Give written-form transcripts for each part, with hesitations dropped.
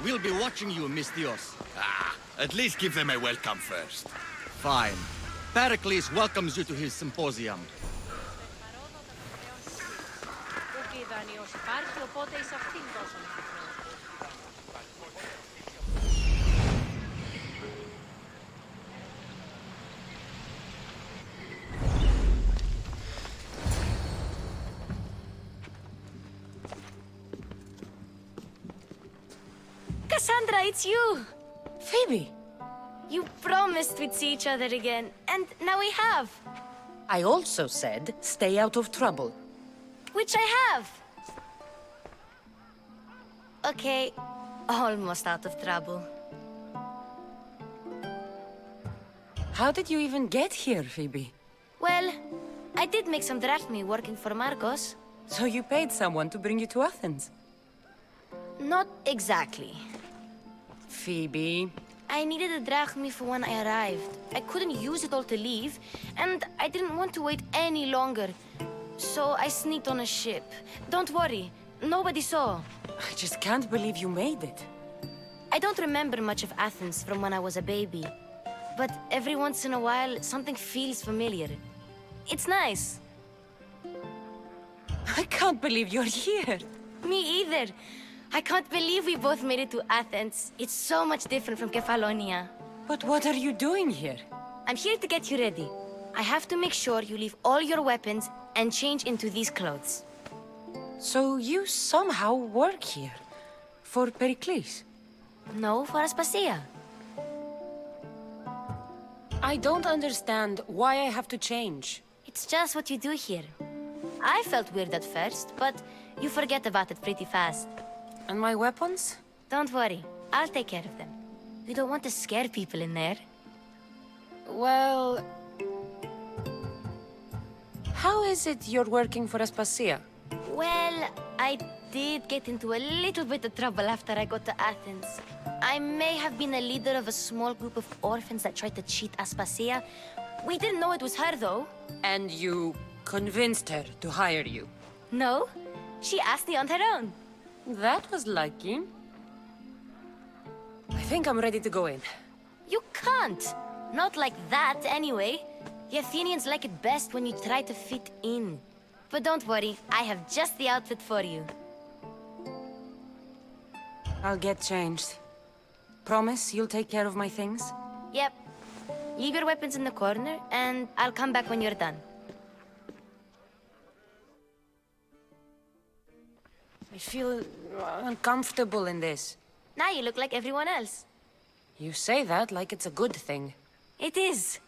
We'll be watching you, Mystios. At least give them a welcome first. Fine. Pericles welcomes you to his symposium. Kassandra, it's you! Phoebe! You promised we'd see each other again, and now we have. I also said, stay out of trouble. Which I have. Okay, almost out of trouble. How did you even get here, Phoebe? Well, I did make some drachmi working for Marcos. So you paid someone to bring you to Athens? Not exactly. Phoebe... I needed a drachmi for when I arrived. I couldn't use it all to leave, and I didn't want to wait any longer. So I sneaked on a ship. Don't worry, nobody saw. I just can't believe you made it. I don't remember much of Athens from when I was a baby. But every once in a while, something feels familiar. It's nice. I can't believe you're here. Me either. I can't believe we both made it to Athens. It's so much different from Kefalonia. But what are you doing here? I'm here to get you ready. I have to make sure you leave all your weapons and change into these clothes. So you somehow work here? For Pericles? No, for Aspasia. I don't understand why I have to change. It's just what you do here. I felt weird at first, but you forget about it pretty fast. And my weapons? Don't worry, I'll take care of them. We don't want to scare people in there. Well... How is it you're working for Aspasia? Well, I did get into a little bit of trouble after I got to Athens. I may have been a leader of a small group of orphans that tried to cheat Aspasia. We didn't know it was her, though. And you convinced her to hire you? No, she asked me on her own. That was lucky. I think I'm ready to go in. You can't. Not like that, anyway. The Athenians like it best when you try to fit in. But don't worry, I have just the outfit for you. I'll get changed. Promise you'll take care of my things? Yep. Leave your weapons in the corner, and I'll come back when you're done. I feel uncomfortable in this. Now you look like everyone else. You say that like it's a good thing. It is.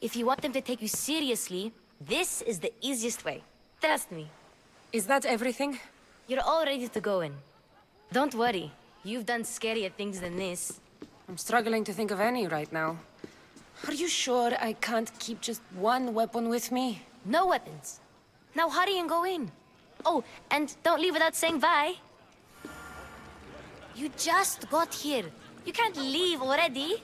If you want them to take you seriously, this is the easiest way. Trust me. Is that everything? You're all ready to go in. Don't worry. You've done scarier things than this. I'm struggling to think of any right now. Are you sure I can't keep just one weapon with me? No weapons. Now hurry and go in. Oh, and don't leave without saying bye. You just got here. You can't leave already.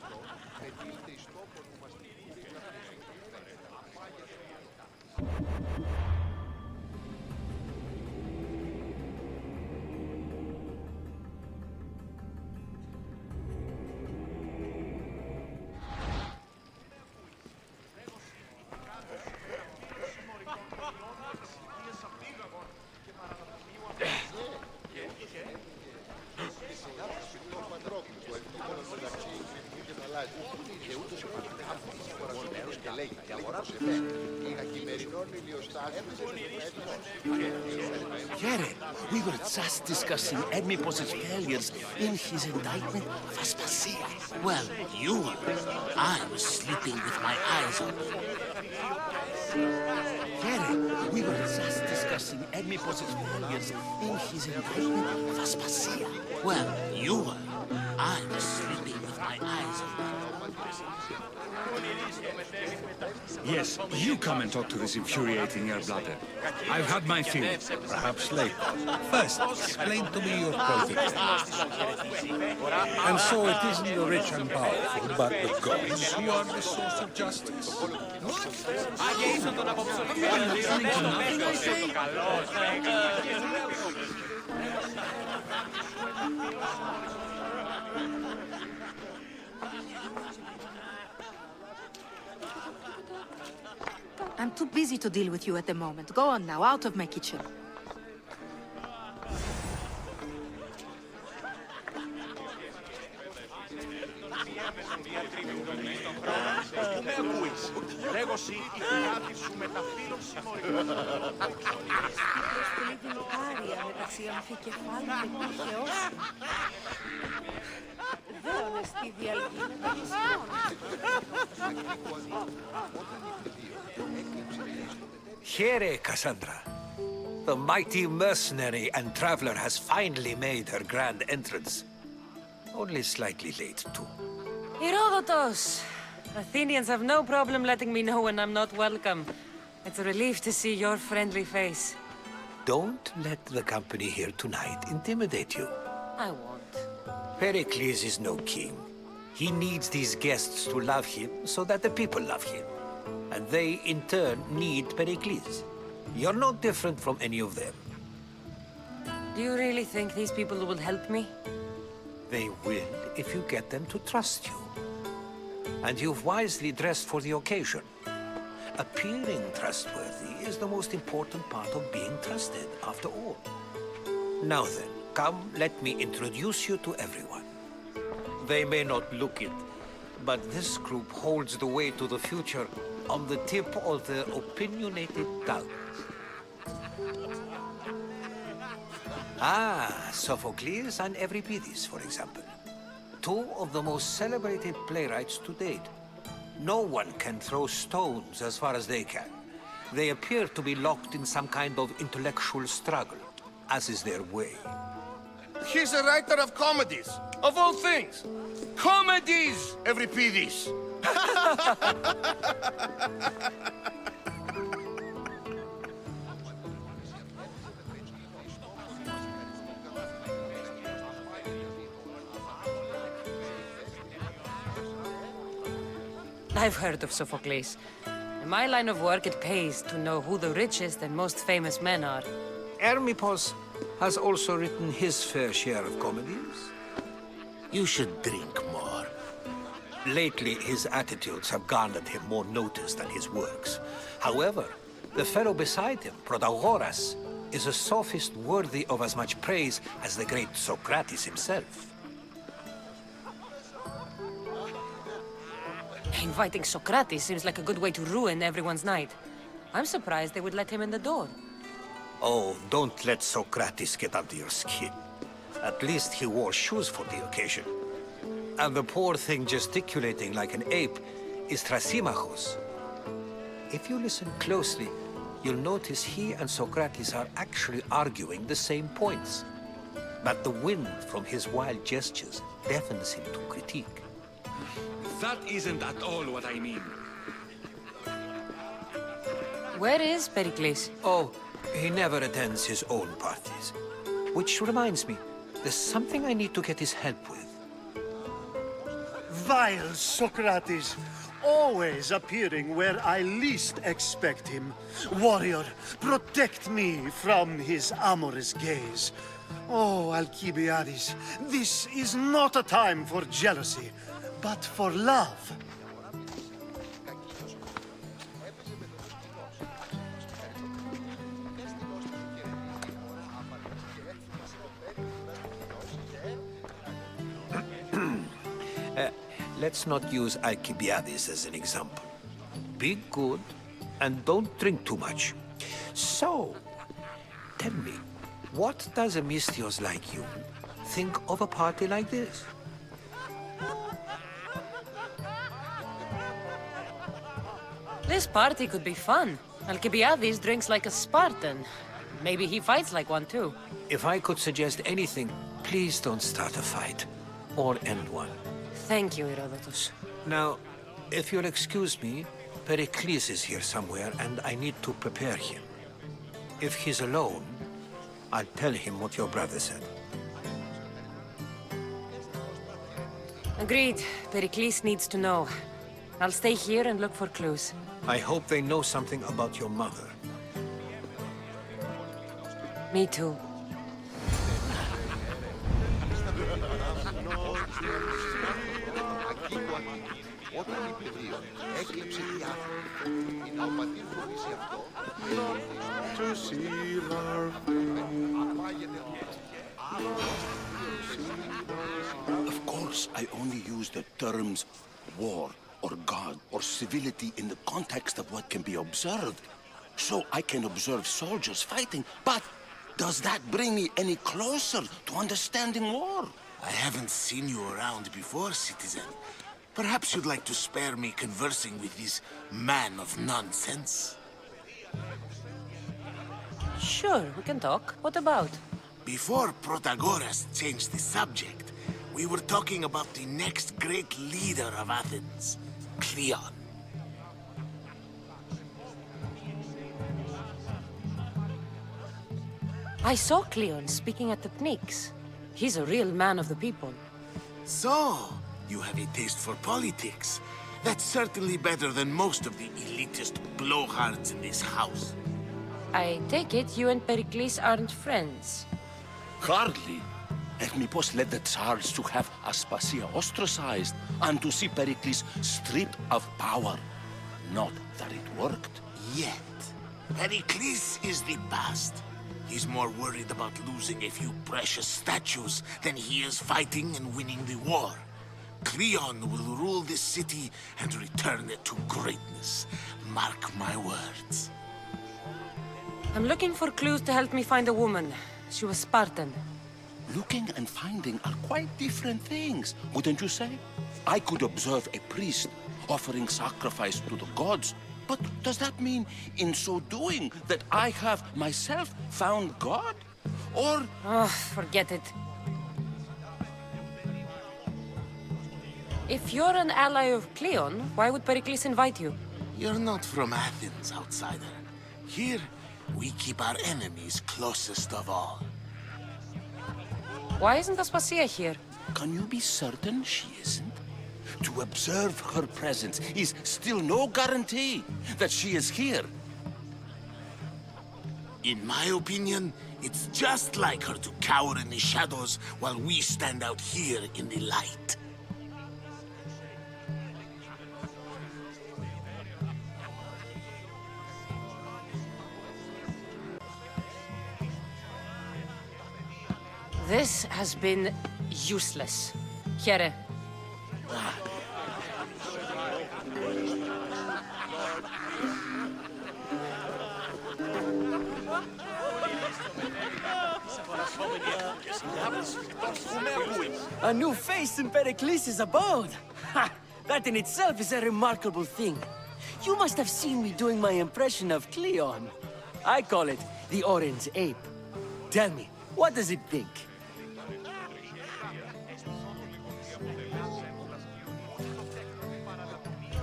Here, we were just discussing Hermippos' failures in his indictment of Aspasia. Well, you were. I was sleeping with my eyes open. Here, we were just discussing Hermippos' failures in his indictment of Aspasia. Well, you were. I was sleeping with my eyes open. Yes, you come and talk to this infuriating airbladder. I've had my fill. Perhaps later. First, explain to me your project. And so it isn't the rich and powerful, but the gods who are the source of justice. What? Are you listening to nothing I say? I'm too busy to deal with you at the moment. Go on now, out of my kitchen. Here, Kassandra. The mighty mercenary and traveler has finally made her grand entrance. Only slightly late, too. Herodotus! Athenians have no problem letting me know when I'm not welcome. It's a relief to see your friendly face. Don't let the company here tonight intimidate you. I won't. Pericles is no king. He needs these guests to love him so that the people love him. And they, in turn, need Pericles. You're no different from any of them. Do you really think these people will help me? They will if you get them to trust you. And you've wisely dressed for the occasion. Appearing trustworthy is the most important part of being trusted, after all. Now then, come, let me introduce you to everyone. They may not look it, but this group holds the way to the future on the tip of their opinionated tongues. Ah, Sophocles and Euripides, for example. Two of the most celebrated playwrights to date. No one can throw stones as far as they can. They appear to be locked in some kind of intellectual struggle, as is their way. He's a writer of comedies, of all things. Comedies, Euripides. I've heard of Sophocles. In my line of work, it pays to know who the richest and most famous men are. Hermippos has also written his fair share of comedies. You should drink more. Lately, his attitudes have garnered him more notice than his works. However, the fellow beside him, Protagoras, is a sophist worthy of as much praise as the great Socrates himself. Inviting Socrates seems like a good way to ruin everyone's night. I'm surprised they would let him in the door. Oh, don't let Socrates get under your skin. At least he wore shoes for the occasion. And the poor thing gesticulating like an ape is Thrasymachos. If you listen closely, you'll notice he and Socrates are actually arguing the same points. But the wind from his wild gestures deafens him to critique. That isn't at all what I mean. Where is Pericles? Oh, he never attends his own parties. Which reminds me, there's something I need to get his help with. Vile Socrates, always appearing where I least expect him. Warrior, protect me from his amorous gaze. Oh, Alcibiades, this is not a time for jealousy, but for love. Let's not use Alcibiades as an example. Be good, and don't drink too much. So, tell me, what does a Mystios like you think of a party like this? This party could be fun. Alcibiades drinks like a Spartan. Maybe he fights like one too. If I could suggest anything, please don't start a fight, or end one. Thank you, Herodotus. Now, if you'll excuse me, Pericles is here somewhere, and I need to prepare him. If he's alone, I'll tell him what your brother said. Agreed. Pericles needs to know. I'll stay here and look for clues. I hope they know something about your mother. Me too. To see our Of course, I only use the terms war or God or civility in the context of what can be observed. So I can observe soldiers fighting, but does that bring me any closer to understanding war? I haven't seen you around before, citizen. Perhaps you'd like to spare me conversing with this man of nonsense? Sure, we can talk. What about? Before Protagoras changed the subject, we were talking about the next great leader of Athens, Cleon. I saw Cleon speaking at the Pnyx. He's a real man of the people. So, you have a taste for politics. That's certainly better than most of the elitist blowhards in this house. I take it you and Pericles aren't friends. Hardly. Hermippos led the Tsars to have Aspasia ostracized and to see Pericles stripped of power. Not that it worked. Yet, Pericles is the past. He's more worried about losing a few precious statues than he is fighting and winning the war. Cleon will rule this city and return it to greatness. Mark my words. I'm looking for clues to help me find a woman. She was Spartan. Looking and finding are quite different things, wouldn't you say? I could observe a priest offering sacrifice to the gods, but does that mean, in so doing, that I have myself found God? Or... Oh, forget it. If you're an ally of Cleon, why would Pericles invite you? You're not from Athens, outsider. Here, we keep our enemies closest of all. Why isn't Aspasia here? Can you be certain she isn't? To observe her presence is still no guarantee that she is here. In my opinion, it's just like her to cower in the shadows while we stand out here in the light. This has been useless. Here. A new face in Pericles' abode! Ha! That in itself is a remarkable thing. You must have seen me doing my impression of Cleon. I call it the Orange Ape. Tell me, what does it think?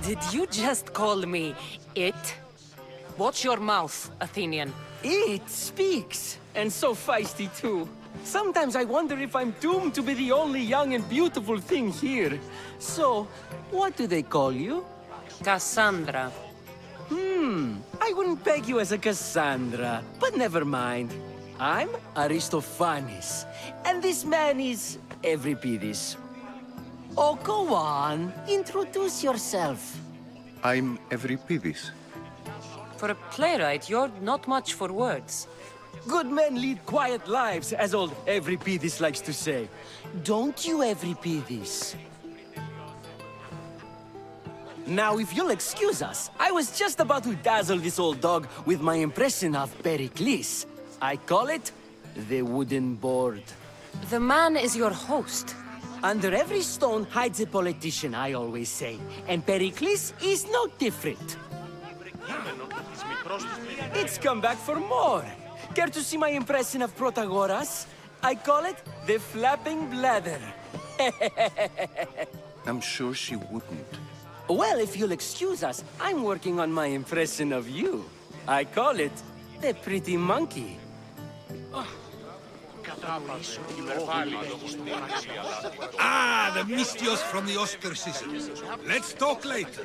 Did you just call me it? Watch your mouth, Athenian. It speaks, and so feisty too. Sometimes I wonder if I'm doomed to be the only young and beautiful thing here. So, what do they call you? Kassandra. I wouldn't peg you as a Kassandra, but never mind. I'm Aristophanes, and this man is Euripides. Oh, go on. Introduce yourself. I'm Euripides. For a playwright, you're not much for words. Good men lead quiet lives, as old Euripides likes to say. Don't you, Euripides? Now, if you'll excuse us, I was just about to dazzle this old dog with my impression of Pericles. I call it the wooden board. The man is your host. Under every stone hides a politician, I always say. And Pericles is no different. It's come back for more. Care to see my impression of Protagoras? I call it the flapping bladder. I'm sure she wouldn't. Well, if you'll excuse us, I'm working on my impression of you. I call it the pretty monkey. Ah, the Mystios from the ostracism. Let's talk later.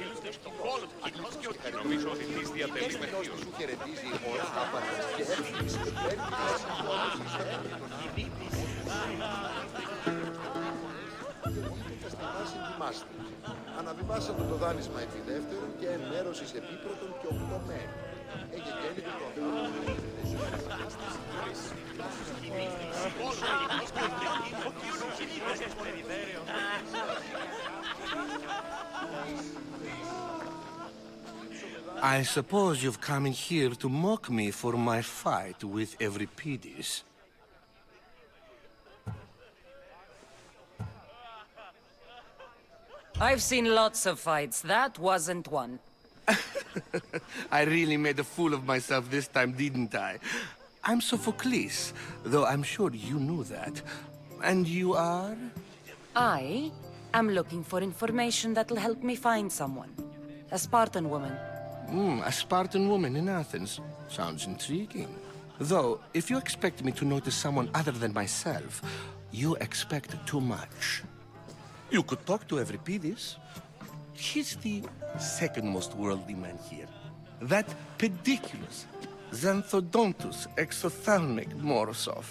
να συνδυμάστε. Αναβιβάσαμε το δάνεισμα επί δεύτερον και ενημέρωση επί πρώτον και 8 μέρη. Έχει γέννη το I suppose you've come in here to mock me for my fight with Euripides. I've seen lots of fights. That wasn't one. I really made a fool of myself this time, didn't I? I'm Sophocles, though I'm sure you knew that. And you are? I am looking for information that'll help me find someone. A Spartan woman. A Spartan woman in Athens. Sounds intriguing. Though, if you expect me to notice someone other than myself, you expect too much. You could talk to Euripides. He's the second most worldly man here. That pediculous, xanthodontus exophthalmic Morosov.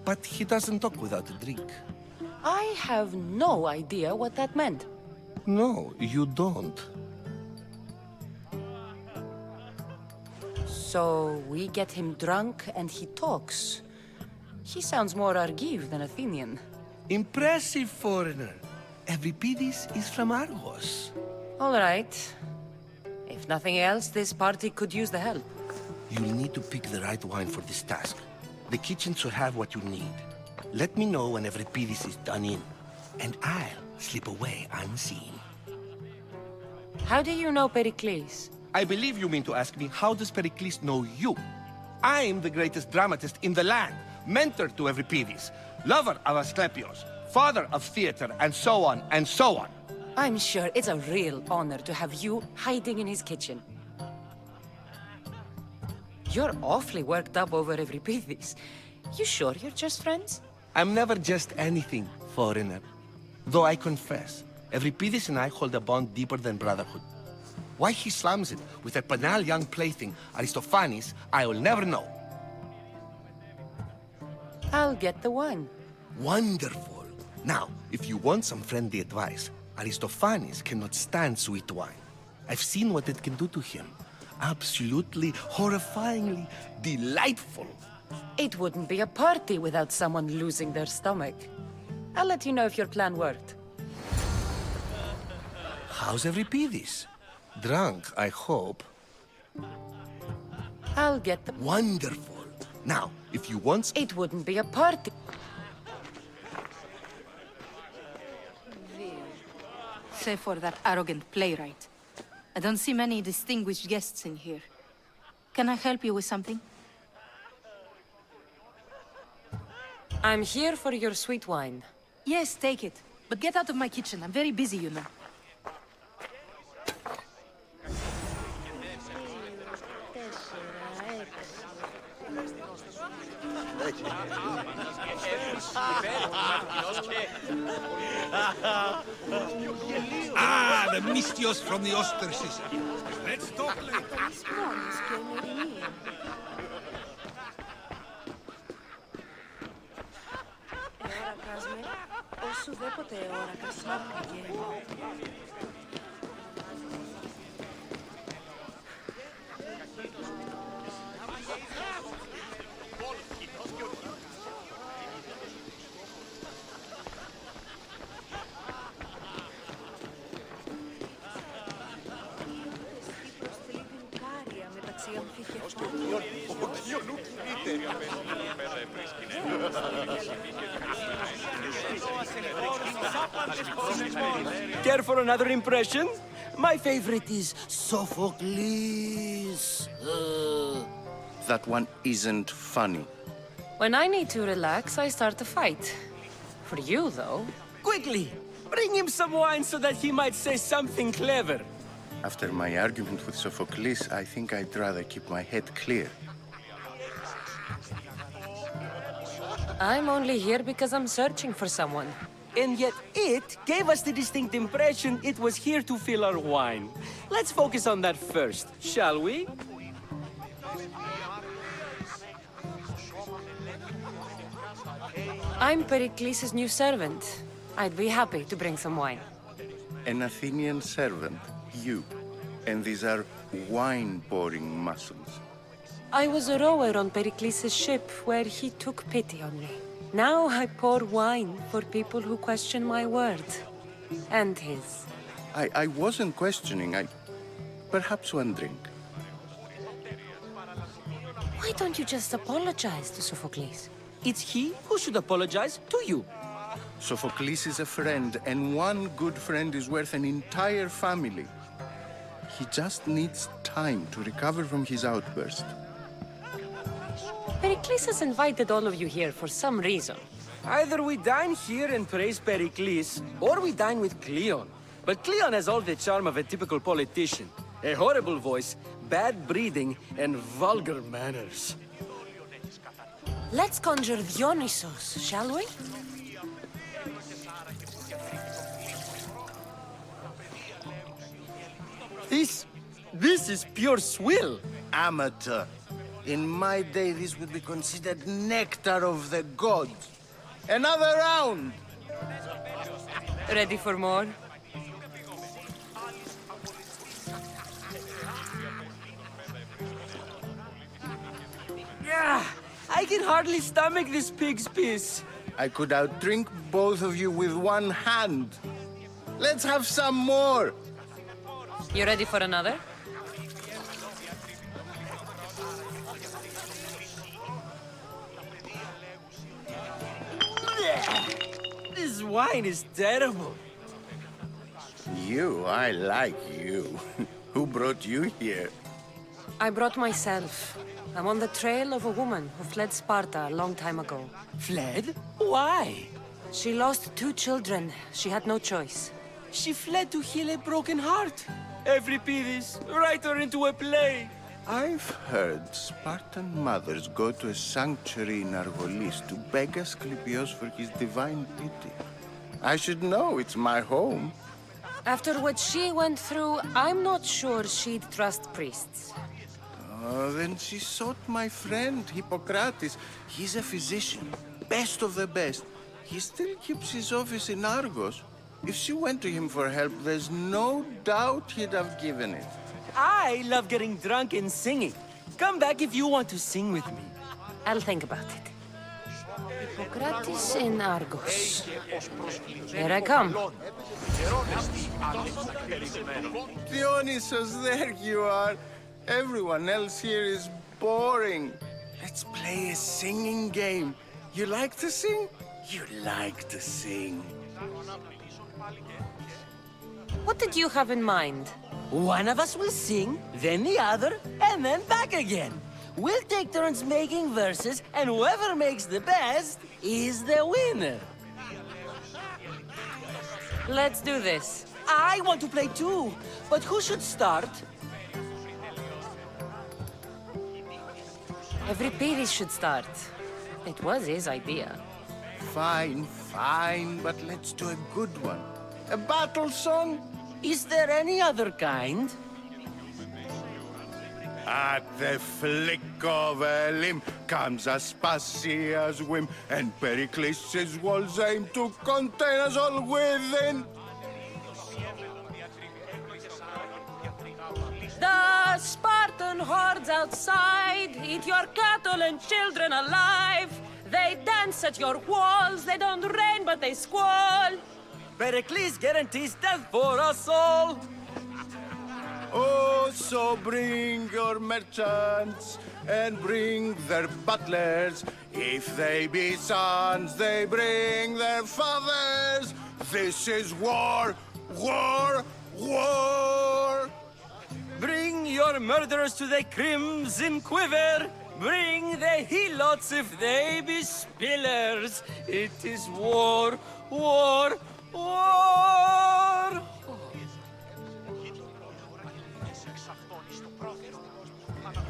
But he doesn't talk without a drink. I have no idea what that meant. No, you don't. So we get him drunk and he talks. He sounds more Argive than Athenian. Impressive, foreigner. Euripides is from Argos. All right. If nothing else, this party could use the help. You'll need to pick the right wine for this task. The kitchen should have what you need. Let me know when Euripides is done in, and I'll slip away unseen. How do you know Pericles? I believe you mean to ask me, how does Pericles know you? I'm the greatest dramatist in the land, mentor to Euripides, lover of Asclepios, father of theater, and so on, and so on. I'm sure it's a real honor to have you hiding in his kitchen. You're awfully worked up over Euripides. You sure you're just friends? I'm never just anything, foreigner. Though I confess, Euripides and I hold a bond deeper than brotherhood. Why he slams it with a banal young plaything, Aristophanes, I will never know. I'll get the wine. Wonderful. Now, if you want some friendly advice, Aristophanes cannot stand sweet wine. I've seen what it can do to him. Absolutely, horrifyingly delightful. It wouldn't be a party without someone losing their stomach. I'll let you know if your plan worked. How's Euripides? Drunk, I hope. I'll get the... Wonderful. Now, if you want... It wouldn't be a party. Save for that arrogant playwright. I don't see many distinguished guests in here. Can I help you with something? I'm here for your sweet wine. Yes, take it. But get out of my kitchen. I'm very busy, you know. Ah, the mystios from the ostracism. Let's talk later. Care for another impression? My favorite is Sophocles. That one isn't funny. When I need to relax, I start a fight. For you, though. Quickly, bring him some wine so that he might say something clever. After my argument with Sophocles, I think I'd rather keep my head clear. I'm only here because I'm searching for someone. And yet it gave us the distinct impression it was here to fill our wine. Let's focus on that first, shall we? I'm Pericles' new servant. I'd be happy to bring some wine. An Athenian servant, you. And these are wine-pouring muscles. I was a rower on Pericles' ship where he took pity on me. Now I pour wine for people who question my word. And his. I wasn't questioning. Perhaps one drink. Why don't you just apologize to Sophocles? It's he who should apologize to you. Sophocles is a friend, and one good friend is worth an entire family. He just needs time to recover from his outburst. Pericles has invited all of you here for some reason. Either we dine here and praise Pericles, or we dine with Cleon. But Cleon has all the charm of a typical politician. A horrible voice, bad breeding, and vulgar manners. Let's conjure Dionysos, shall we? This is pure swill. Amateur. In my day, this would be considered nectar of the gods. Another round! Ready for more? Yeah, I can hardly stomach this pig's piss. I could outdrink both of you with one hand. Let's have some more! You ready for another? This wine is terrible. I like you. Who brought you here? I brought myself. I'm on the trail of a woman who fled Sparta a long time ago. Fled? Why? She lost 2 children. She had no choice. She fled to heal a broken heart. Every this, write her into a play. I've heard Spartan mothers go to a sanctuary in Argolis to beg Asclepios for his divine pity. I should know, it's my home. After what she went through, I'm not sure she'd trust priests. Then she sought my friend, Hippocrates. He's a physician, best of the best. He still keeps his office in Argos. If she went to him for help, there's no doubt he'd have given it. I love getting drunk and singing. Come back if you want to sing with me. I'll think about it. Hippocrates in Argos. Here I come. Dionysos, there you are. Everyone else here is boring. Let's play a singing game. You like to sing? You like to sing. What did you have in mind? One of us will sing, then the other, and then back again. We'll take turns making verses, and whoever makes the best is the winner. Let's do this. I want to play too, but who should start? Every Pyrrhus should start. It was his idea. Fine, but let's do a good one. A battle song? Is there any other kind? At the flick of a limb comes Aspasia's whim, and Pericles' walls aim to contain us all within. The Spartan hordes outside eat your cattle and children alive. They dance at your walls, they don't rain but they squall. Pericles guarantees death for us all. Oh, so bring your merchants and bring their butlers. If they be sons, they bring their fathers. This is war, war, war. Bring your murderers to the crimson quiver. Bring the helots if they be spillers. It is war, war, war.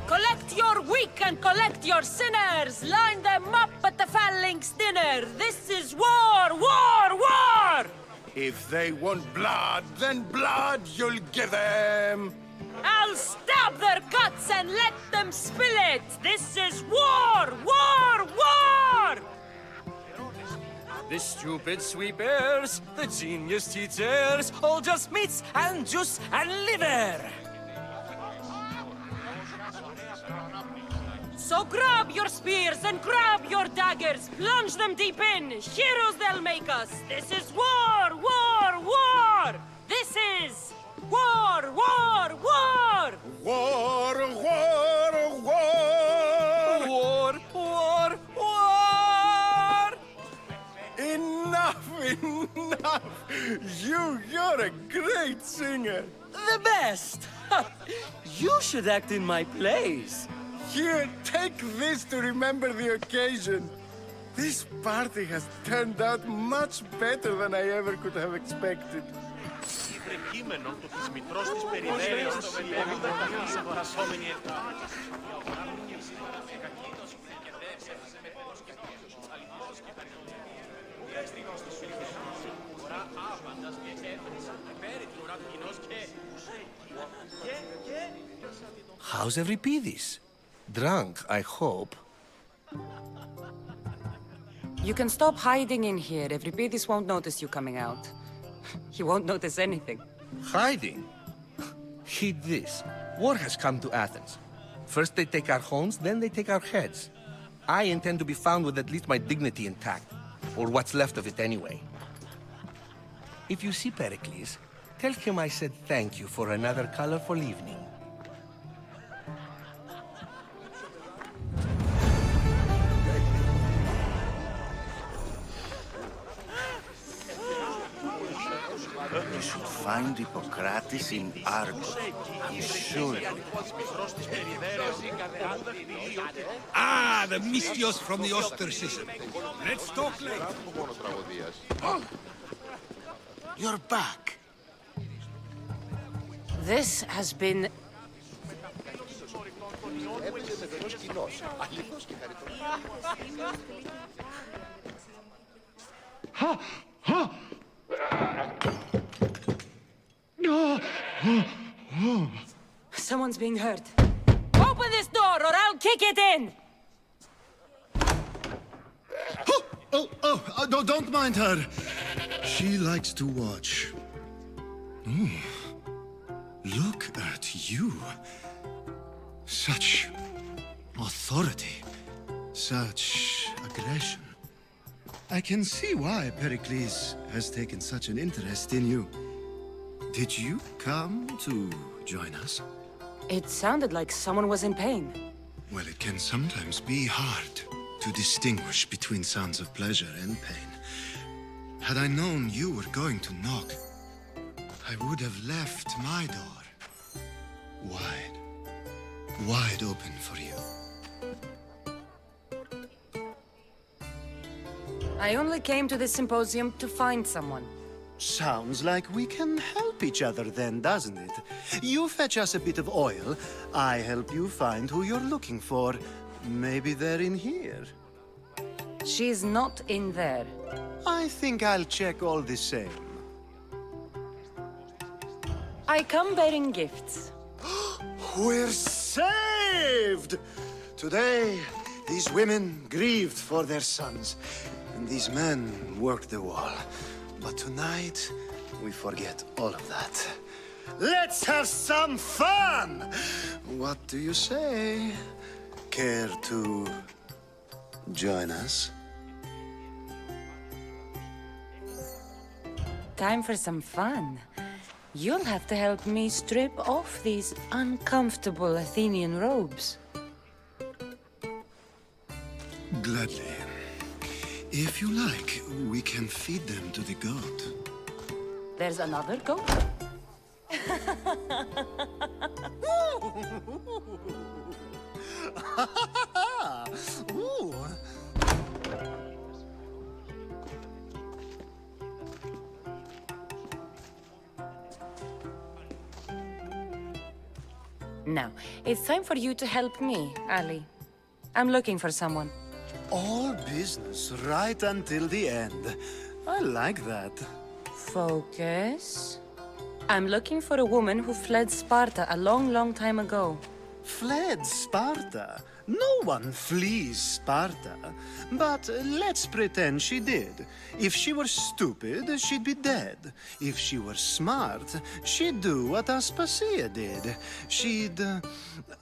Collect your weak and collect your sinners. Line them up at the phalanx dinner. This is war, war, war. If they want blood, then blood you'll give them. I'll stab their guts and let them spill it! This is war! War! War! The stupid sweepers, the genius teachers, all just meats and juice and liver! So grab your spears and grab your daggers, plunge them deep in, heroes they'll make us. This is war, war, war! This is war, war, war! War, war, war! War, war, war! Enough, enough! You're a great singer! The best! You should act in my plays. Here, take this to remember the occasion. This party has turned out much better than I ever could have expected. How's Euripides? Drunk, I hope. You can stop hiding in here. Euripides won't notice you coming out. He won't notice anything. Hiding? Heed this. War has come to Athens. First they take our homes, then they take our heads. I intend to be found with at least my dignity intact. Or what's left of it anyway. If you see Pericles, tell him I said thank you for another colorful evening. You should find Hippocrates in Argos. I'm sure. Ah, the Mystios from the ostracism. Let's talk later. You're back. This has been... Someone's being hurt. Open this door or I'll kick it in! No, don't mind her. She likes to watch. Look at you. Such authority. Such aggression. I can see why Pericles has taken such an interest in you. Did you come to join us? It sounded like someone was in pain. Well, it can sometimes be hard to distinguish between sounds of pleasure and pain. Had I known you were going to knock, I would have left my door wide open for you. I only came to this symposium to find someone. Sounds like we can help each other then, doesn't it? You fetch us a bit of oil, I help you find who you're looking for. Maybe they're in here. She's not in there. I think I'll check all the same. I come bearing gifts. We're saved! Today, these women grieved for their sons, and these men worked the wall. But tonight, we forget all of that. Let's have some fun! What do you say? Care to join us? Time for some fun. You'll have to help me strip off these uncomfortable Athenian robes. Gladly. If you like, we can feed them to the goat. There's another goat? Ooh. Now, it's time for you to help me, Ali. I'm looking for someone. All business right until the end. I like that. Focus. I'm looking for a woman who fled Sparta a long, long time ago. fled Sparta. No one flees Sparta. But let's pretend she did. If she were stupid, she'd be dead. If she were smart, she'd do what Aspasia did. She'd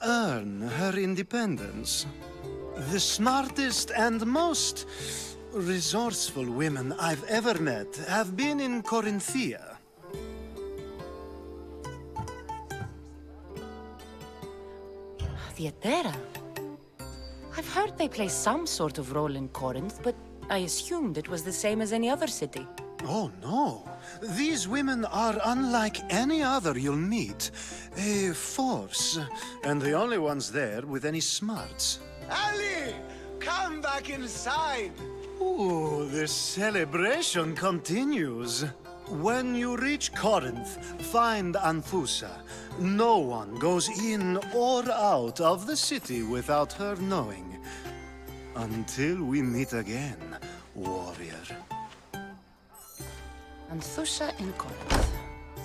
earn her independence. The smartest and most resourceful women I've ever met have been in Corinthia. Theatera? I've heard they play some sort of role in Corinth, but I assumed it was the same as any other city. Oh, no. These women are unlike any other you'll meet. A force, and the only ones there with any smarts. Ali! Come back inside! Ooh, the celebration continues. When you reach Corinth, find Anfusa. No one goes in or out of the city without her knowing. Until we meet again, warrior. Anthusha in Corinth.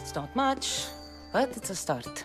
It's not much, but it's a start.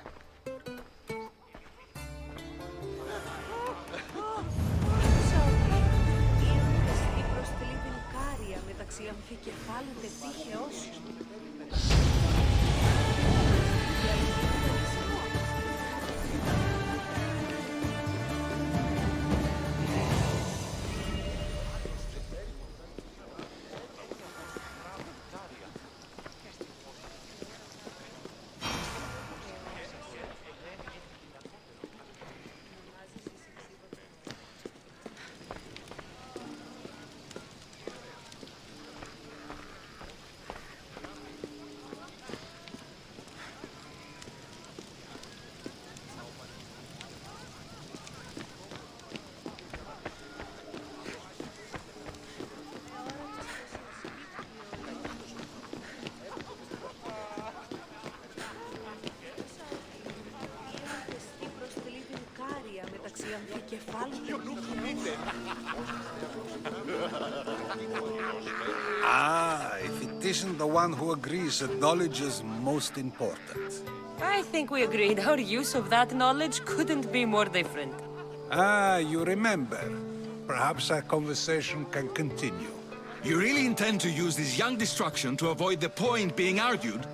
Ah, if it isn't the one who agrees that knowledge is most important. I think we agreed our use of that knowledge couldn't be more different. Ah, you remember. Perhaps our conversation can continue. You really intend to use this young destruction to avoid the point being argued?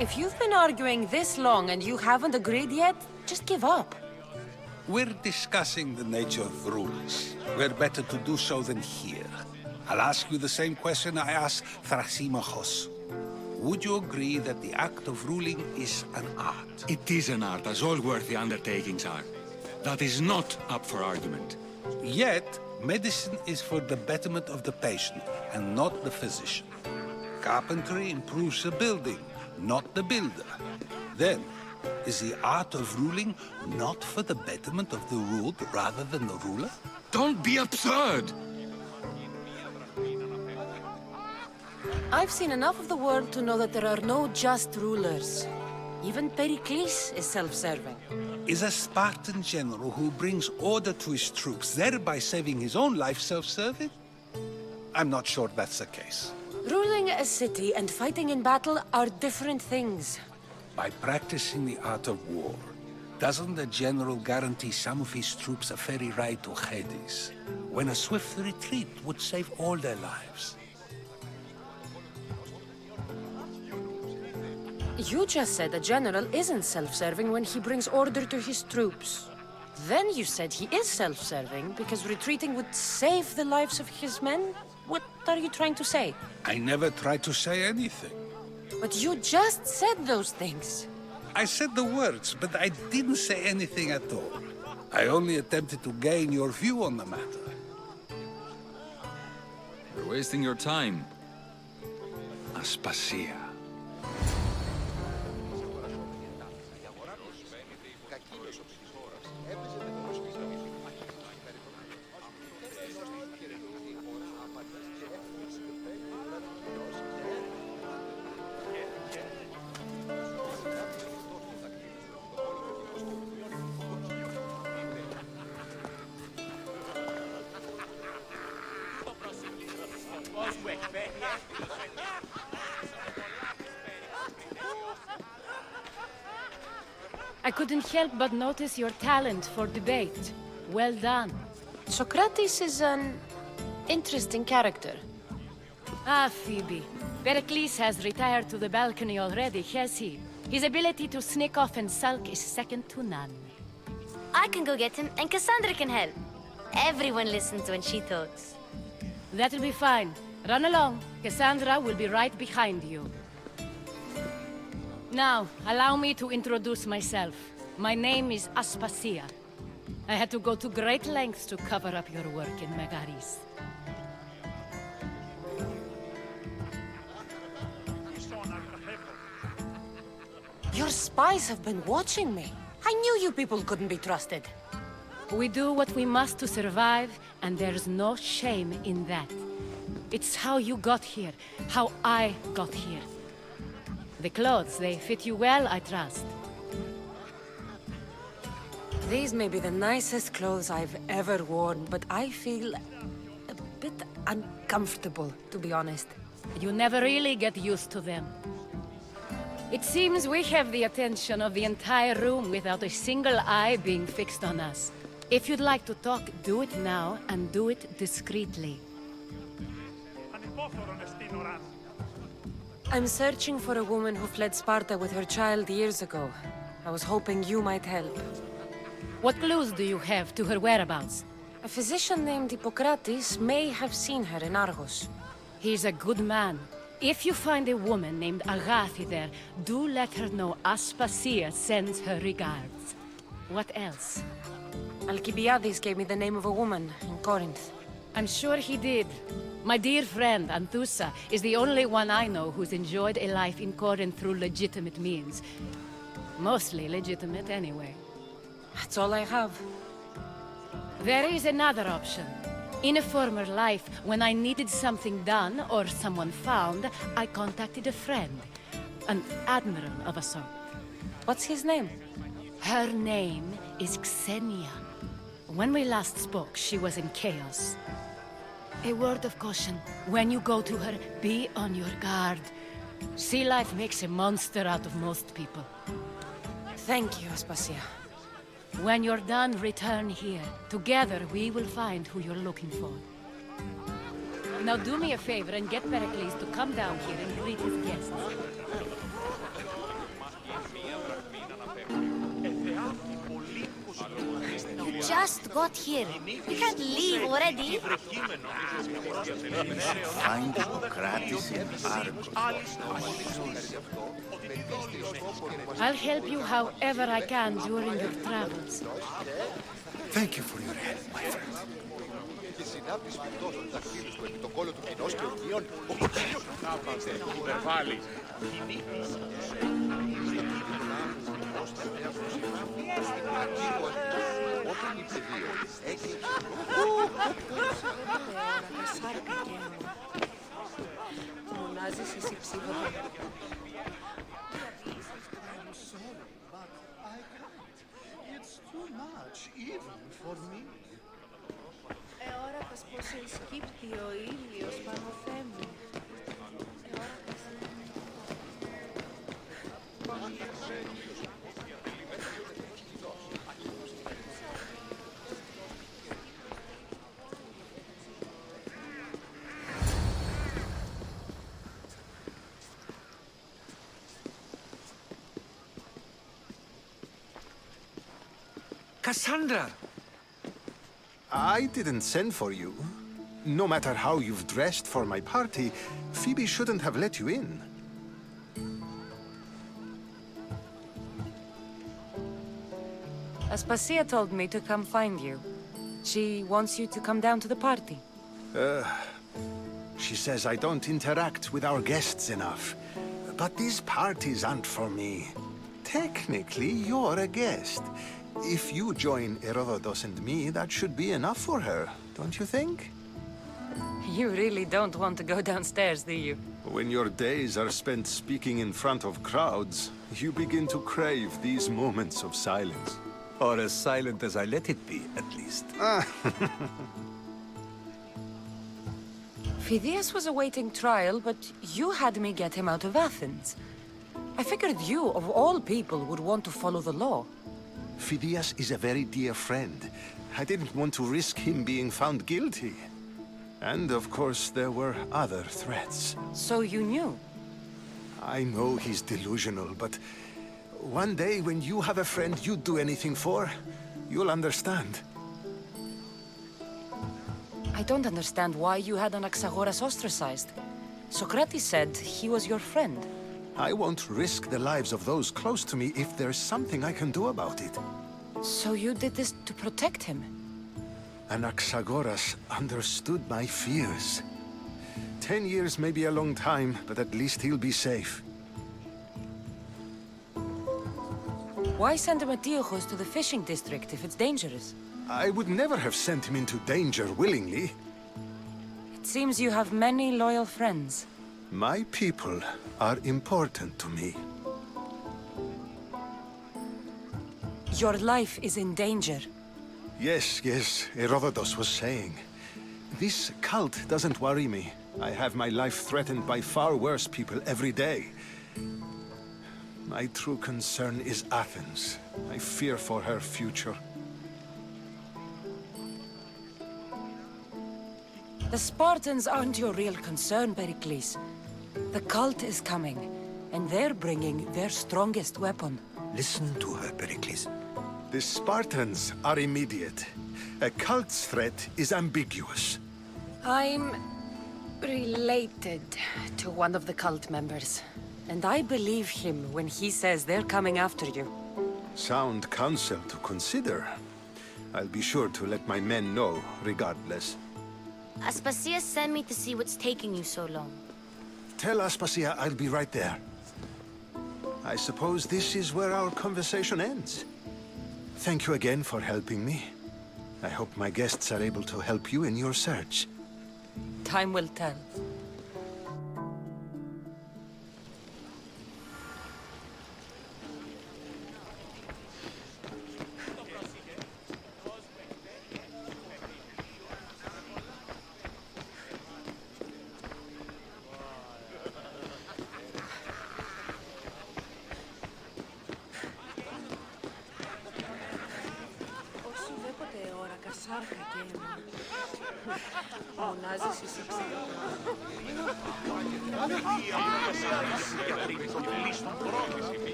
If you've been arguing this long and you haven't agreed yet, just give up. We're discussing the nature of rules. Where better to do so than here? I'll ask you the same question I asked Thrasymachos. Would you agree that the act of ruling is an art? It is an art, as all worthy undertakings are. That is not up for argument. Yet, medicine is for the betterment of the patient, and not the physician. Carpentry improves the building, not the builder. Then, is the art of ruling not for the betterment of the ruled rather than the ruler? Don't be absurd! I've seen enough of the world to know that there are no just rulers. Even Pericles is self-serving. Is a Spartan general who brings order to his troops, thereby saving his own life, self-serving? I'm not sure that's the case. Ruling a city and fighting in battle are different things. By practicing the art of war, doesn't the general guarantee some of his troops a ferry ride to Hades, when a swift retreat would save all their lives? You just said a general isn't self-serving when he brings order to his troops. Then you said he is self-serving because retreating would save the lives of his men? What are you trying to say? I never tried to say anything. But you just said those things. I said the words, but I didn't say anything at all. I only attempted to gain your view on the matter. You're wasting your time. Aspasia. I couldn't help but notice your talent for debate. Well done. Socrates is an interesting character. Ah, Phoebe. Pericles has retired to the balcony already, has he? His ability to sneak off and sulk is second to none. I can go get him, and Kassandra can help. Everyone listens when she talks. That'll be fine. Run along. Kassandra will be right behind you. Now, allow me to introduce myself. My name is Aspasia. I had to go to great lengths to cover up your work in Megaris. Your spies have been watching me. I knew you people couldn't be trusted. We do what we must to survive, and there's no shame in that. It's how you got here, how I got here. The clothes, they fit you well, I trust. These may be the nicest clothes I've ever worn, but I feel a bit uncomfortable, to be honest. You never really get used to them. It seems we have the attention of the entire room without a single eye being fixed on us. If you'd like to talk, do it now, and do it discreetly. I'm searching for a woman who fled Sparta with her child years ago. I was hoping you might help. What clues do you have to her whereabouts? A physician named Hippocrates may have seen her in Argos. He's a good man. If you find a woman named Agathi there, do let her know Aspasia sends her regards. What else? Alcibiades gave me the name of a woman in Corinth. I'm sure he did. My dear friend, Anthusa, is the only one I know who's enjoyed a life in Corinth through legitimate means. Mostly legitimate, anyway. That's all I have. There is another option. In a former life, when I needed something done or someone found, I contacted a friend. An admiral of a sort. What's his name? Her name is Xenia. When we last spoke, she was in chaos. A word of caution. When you go to her, be on your guard. Sea life makes a monster out of most people. Thank you, Aspasia. When you're done, return here. Together, we will find who you're looking for. Now do me a favor and get Pericles to come down here and greet his guests. You just got here. You can't leave already. Find Hippocrates in Argos. I'll help you however I can during your travels. Thank you for your help, my friend. It's too much, even for me. Kassandra! I didn't send for you. No matter how you've dressed for my party, Phoebe shouldn't have let you in. Aspasia told me to come find you. She wants you to come down to the party. She says I don't interact with our guests enough. But these parties aren't for me. Technically, you're a guest. If you join Herodotus and me, that should be enough for her, don't you think? You really don't want to go downstairs, do you? When your days are spent speaking in front of crowds, you begin to crave these moments of silence. Or as silent as I let it be, at least. Phidias was awaiting trial, but you had me get him out of Athens. I figured you, of all people, would want to follow the law. Phidias is a very dear friend. I didn't want to risk him being found guilty. And of course, there were other threats. So you knew? I know he's delusional, but one day when you have a friend you'd do anything for, you'll understand. I don't understand why you had Anaxagoras ostracized. Socrates said he was your friend. I won't risk the lives of those close to me if there's something I can do about it. So you did this to protect him? Anaxagoras understood my fears. 10 years may be a long time, but at least he'll be safe. Why send Antiochos to the fishing district if it's dangerous? I would never have sent him into danger willingly. It seems you have many loyal friends. My people are important to me. Your life is in danger. Yes, Herodotus was saying. This cult doesn't worry me. I have my life threatened by far worse people every day. My true concern is Athens. I fear for her future. The Spartans aren't your real concern, Pericles. The cult is coming, and they're bringing their strongest weapon. Listen to her, Pericles. The Spartans are immediate. A cult's threat is ambiguous. I'm related to one of the cult members, and I believe him when he says they're coming after you. Sound counsel to consider. I'll be sure to let my men know, regardless. Aspasia sent me to see what's taking you so long. Tell Aspasia I'll be right there. I suppose this is where our conversation ends. Thank you again for helping me. I hope my guests are able to help you in your search. Time will tell.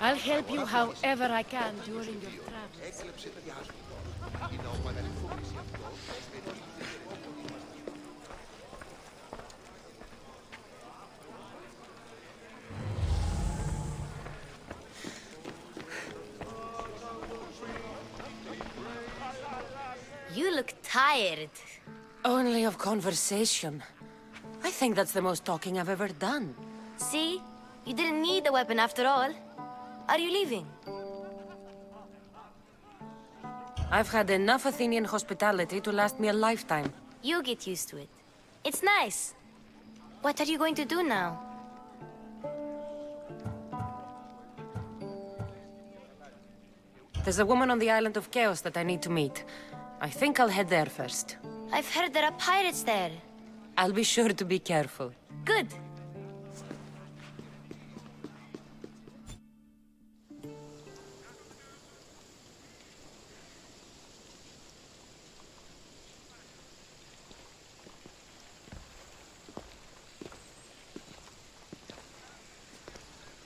I'll help you however I can during your travels. You look tired. Only of conversation. I think that's the most talking I've ever done. See? You didn't need the weapon after all. Are you leaving? I've had enough Athenian hospitality to last me a lifetime. You get used to it. It's nice. What are you going to do now? There's a woman on the island of Chaos that I need to meet. I think I'll head there first. I've heard there are pirates there. I'll be sure to be careful. Good.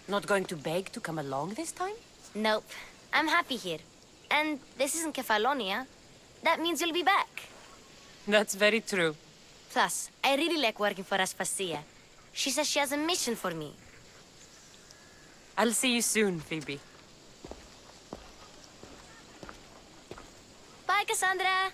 Not going to beg to come along this time? Nope. I'm happy here. And this isn't Kefalonia. That means you'll be back. That's very true. Plus, I really like working for Aspasia. She says she has a mission for me. I'll see you soon, Phoebe. Bye, Kassandra!